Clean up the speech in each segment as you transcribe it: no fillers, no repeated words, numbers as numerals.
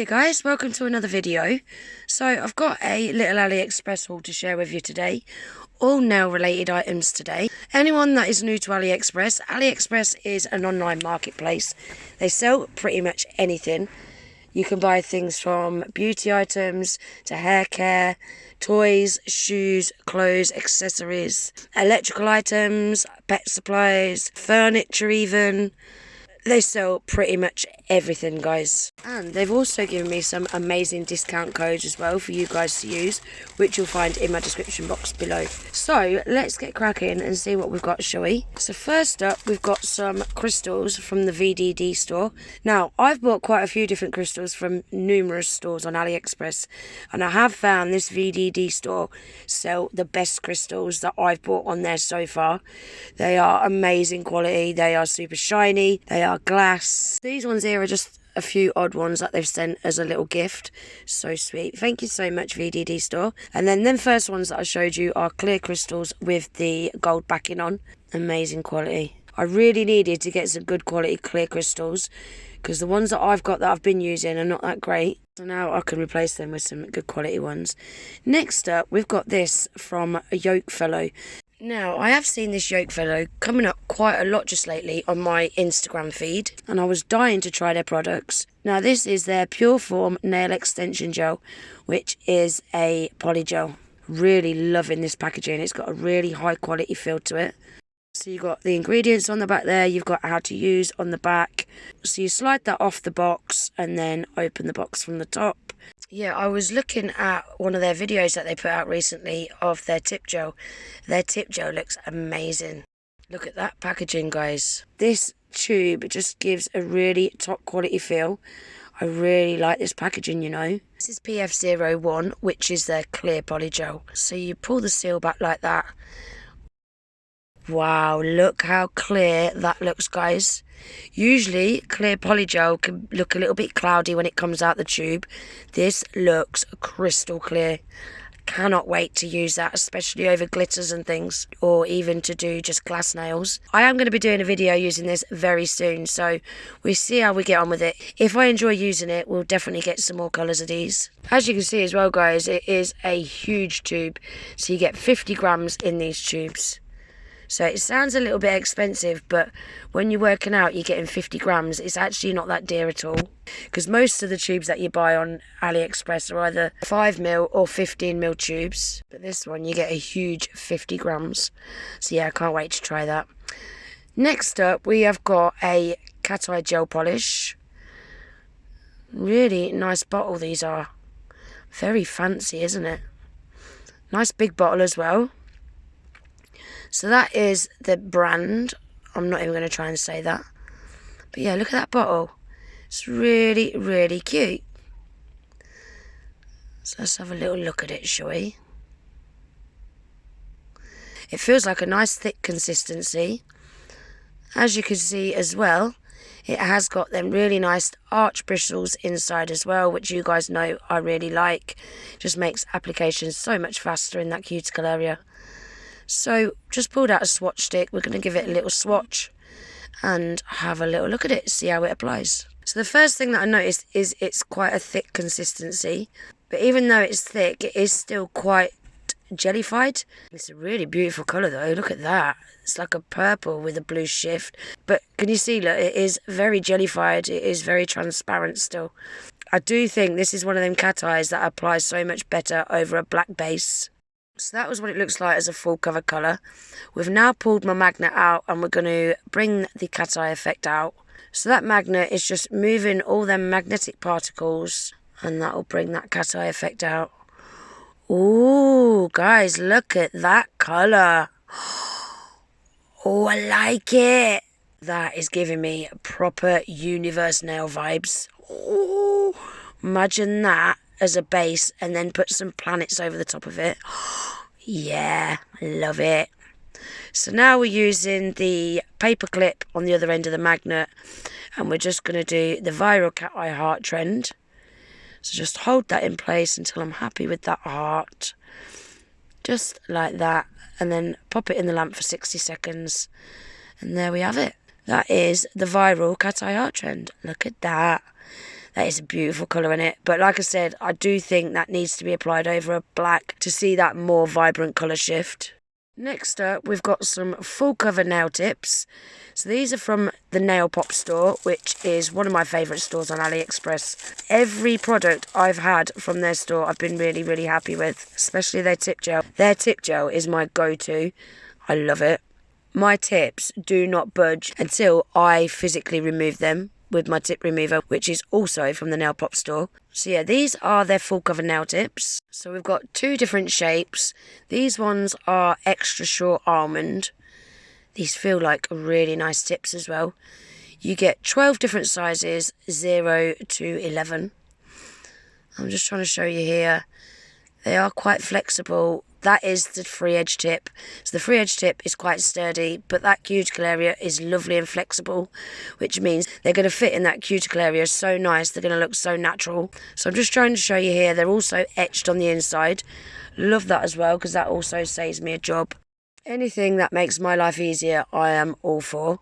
Hiya guys, welcome to another video. So I've got a little AliExpress haul to share with you today. All nail related items today. Anyone that is new to AliExpress, AliExpress is an online marketplace. They sell pretty much anything. You can buy things from beauty items to hair care, toys, shoes, clothes, accessories, electrical items, pet supplies, furniture even. They sell pretty much everything, guys. And they've also given me some amazing discount codes as well for you guys to use, which you'll find in my description box below. So let's get cracking and see what we've got, shall we? So first up, we've got some crystals from the VDD store. Now, I've bought quite a few different crystals from numerous stores on AliExpress, and I have found this VDD store sell the best crystals that I've bought on there so far. They are amazing quality. They are super shiny. They are glass. These ones here are just a few odd ones that they've sent as a little gift. So sweet. Thank you so much, VDD store. And then them first ones that I showed you are clear crystals with the gold backing on. Amazing quality. I really needed to get some good quality clear crystals because the ones that I've got that I've been using are not that great. So now I can replace them with some good quality ones. Next up, we've got this from Yokefellow. Now, I have seen this Yokefellow coming up quite a lot just lately on my Instagram feed, and I was dying to try their products. Now, this is their Pure Form Nail Extension Gel, which is a polygel. Really loving this packaging. It's got a really high quality feel to it. So you've got the ingredients on the back there, you've got how to use on the back. So you slide that off the box and then open the box from the top. Yeah, I was looking at one of their videos that they put out recently of their tip gel. Their tip gel looks amazing. Look at that packaging, guys. This tube just gives a really top quality feel. I really like this packaging, you know. This is PF01, which is their clear polygel. So you pull the seal back like that. Wow, look how clear that looks, guys. Usually, clear polygel can look a little bit cloudy when it comes out the tube. This looks crystal clear. Cannot wait to use that, especially over glitters and things, or even to do just glass nails. I am going to be doing a video using this very soon, so we'll see how we get on with it. If I enjoy using it, we'll definitely get some more colours of these. As you can see as well, guys, it is a huge tube, so you get 50 grams in these tubes. So it sounds a little bit expensive, but when you're working out, you're getting 50 grams. It's actually not that dear at all. Because most of the tubes that you buy on AliExpress are either 5mm or 15mm tubes. But this one, you get a huge 50 grams. So yeah, I can't wait to try that. Next up, we have got a cat eye gel polish. Really nice bottle these are. Very fancy, isn't it? Nice big bottle as well. So that is the brand. I'm not even going to try and say that. But yeah, look at that bottle. It's really, really cute. So let's have a little look at it, shall we? It feels like a nice thick consistency. As you can see as well, it has got them really nice arch bristles inside as well, which you guys know I really like. Just makes application so much faster in that cuticle area. So just pulled out a swatch stick. We're going to give it a little swatch and have a little look at it, see how it applies. So the first thing that I noticed is it's quite a thick consistency. But even though it's thick, it is still quite jellified. It's a really beautiful colour though. Look at that. It's like a purple with a blue shift. But can you see, look, it is very jellified. It is very transparent still. I do think this is one of them cat eyes that applies so much better over a black base. So that was what it looks like as a full cover colour. We've now pulled my magnet out and we're going to bring the cat eye effect out. So that magnet is just moving all them magnetic particles and that will bring that cat eye effect out. Ooh, guys, look at that colour. Oh, I like it. That is giving me proper universe nail vibes. Oh, imagine that as a base and then put some planets over the top of it. Yeah, I love it. So now we're using the paper clip on the other end of the magnet and we're just going to do the viral cat eye heart trend. So just hold that in place until I'm happy with that heart. Just like that. And then pop it in the lamp for 60 seconds. And there we have it. That is the viral cat eye heart trend. Look at that. That is a beautiful colour in it. But like I said, I do think that needs to be applied over a black to see that more vibrant colour shift. Next up, we've got some full cover nail tips. So these are from the Nail Pop store, which is one of my favourite stores on AliExpress. Every product I've had from their store I've been really, really happy with, especially their tip gel. Their tip gel is my go-to. I love it. My tips do not budge until I physically remove them with my tip remover, which is also from the Nail Pop store. So yeah, these are their full cover nail tips. So we've got two different shapes. These ones are extra short almond. These feel like really nice tips as well. You get 12 different sizes, 0 to 11. I'm just trying to show you here. They are quite flexible. That is the free edge tip. So the free edge tip is quite sturdy, but that cuticle area is lovely and flexible, which means they're going to fit in that cuticle area so nice. They're going to look so natural. So I'm just trying to show you here. They're also etched on the inside. Love that as well, because that also saves me a job. Anything that makes my life easier, I am all for.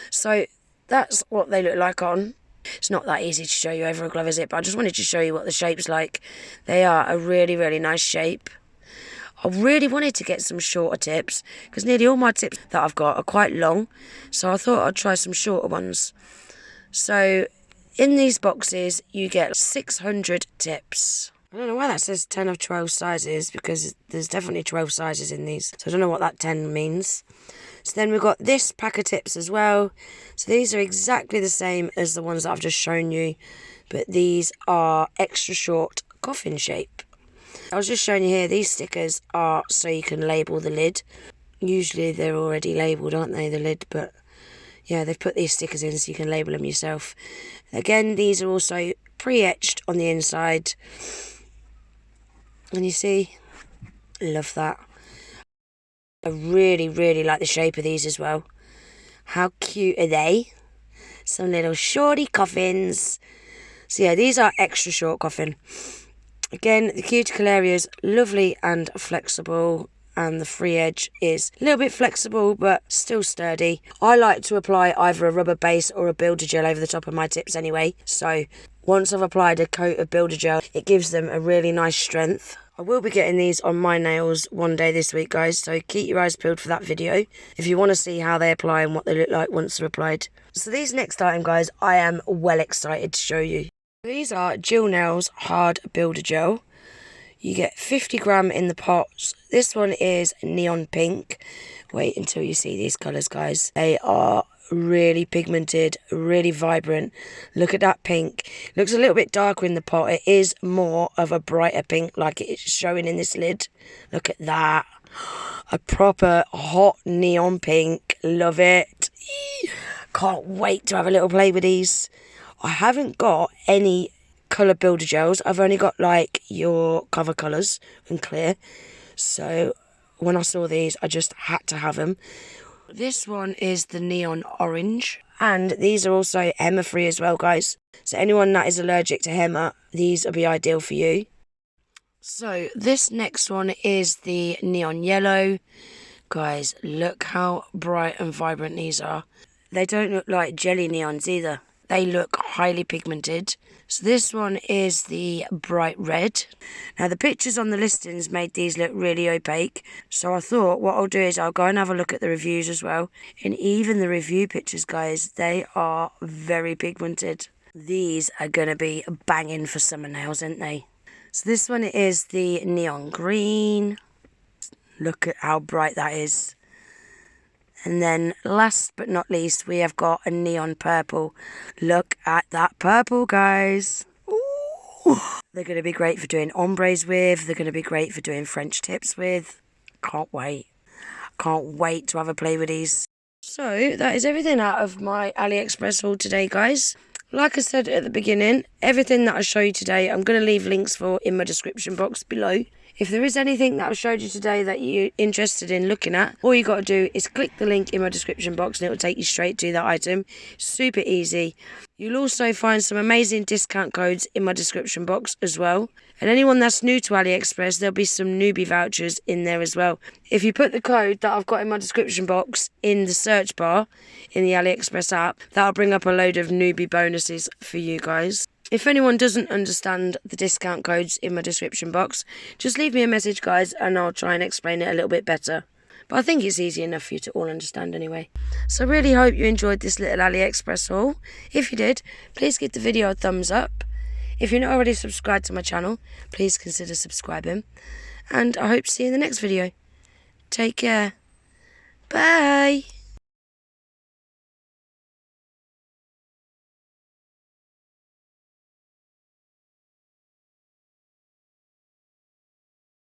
So that's what they look like on. It's not that easy to show you over a glove, is it? But I just wanted to show you what the shape's like. They are a really, really nice shape. I really wanted to get some shorter tips, because nearly all my tips that I've got are quite long. So I thought I'd try some shorter ones. So in these boxes, you get 600 tips. I don't know why that says 10 of 12 sizes, because there's definitely 12 sizes in these. So I don't know what that 10 means. So then we've got this pack of tips as well. So these are exactly the same as the ones that I've just shown you, but these are extra short coffin shape. I was just showing you here, these stickers are so you can label the lid. Usually they're already labelled, aren't they, the lid, but yeah, they've put these stickers in so you can label them yourself. Again, these are also pre-etched on the inside. And you see, love that. I really, really like the shape of these as well. How cute are they? Some little shorty coffins. So yeah, these are extra short coffin. Again, the cuticle area is lovely and flexible, and the free edge is a little bit flexible but still sturdy. I like to apply either a rubber base or a builder gel over the top of my tips anyway. So once I've applied a coat of builder gel, it gives them a really nice strength. I will be getting these on my nails one day this week, guys, so keep your eyes peeled for that video if you want to see how they apply and what they look like once they're applied. So these next item, guys, I am well excited to show you. These are Jill Nails Hard Builder Gel. You get 50 gram in the pots. This one is neon pink. Wait until you see these colours, guys. They are really pigmented, really vibrant. Look at that pink. Looks a little bit darker in the pot. It is more of a brighter pink, like it's showing in this lid. Look at that. A proper hot neon pink. Love it. Can't wait to have a little play with these. I haven't got any colour builder gels. I've only got like your cover colours and clear. So when I saw these, I just had to have them. This one is the neon orange, and these are also Hema free as well, guys. So anyone that is allergic to Hema, these will be ideal for you. So this next one is the neon yellow. Guys, look how bright and vibrant these are. They don't look like jelly neons either. They look highly pigmented. So this one is the bright red. Now the pictures on the listings made these look really opaque. So I thought what I'll do is I'll go and have a look at the reviews as well. And even the review pictures, guys, they are very pigmented. These are going to be banging for summer nails, aren't they? So this one is the neon green. Look at how bright that is. And then last but not least, we have got a neon purple. Look at that purple, guys. Ooh. They're going to be great for doing ombres with. They're going to be great for doing French tips with. Can't wait. Can't wait to have a play with these. So that is everything out of my AliExpress haul today, guys. Like I said at the beginning, everything that I show you today, I'm going to leave links for in my description box below. If there is anything that I've showed you today that you're interested in looking at, all you got to do is click the link in my description box and it will take you straight to that item. Super easy. You'll also find some amazing discount codes in my description box as well. And anyone that's new to AliExpress, there'll be some newbie vouchers in there as well. If you put the code that I've got in my description box in the search bar in the AliExpress app, that'll bring up a load of newbie bonuses for you guys. If anyone doesn't understand the discount codes in my description box, just leave me a message, guys, and I'll try and explain it a little bit better. But I think it's easy enough for you to all understand anyway. So I really hope you enjoyed this little AliExpress haul. If you did, please give the video a thumbs up. If you're not already subscribed to my channel, please consider subscribing. And I hope to see you in the next video. Take care. Bye.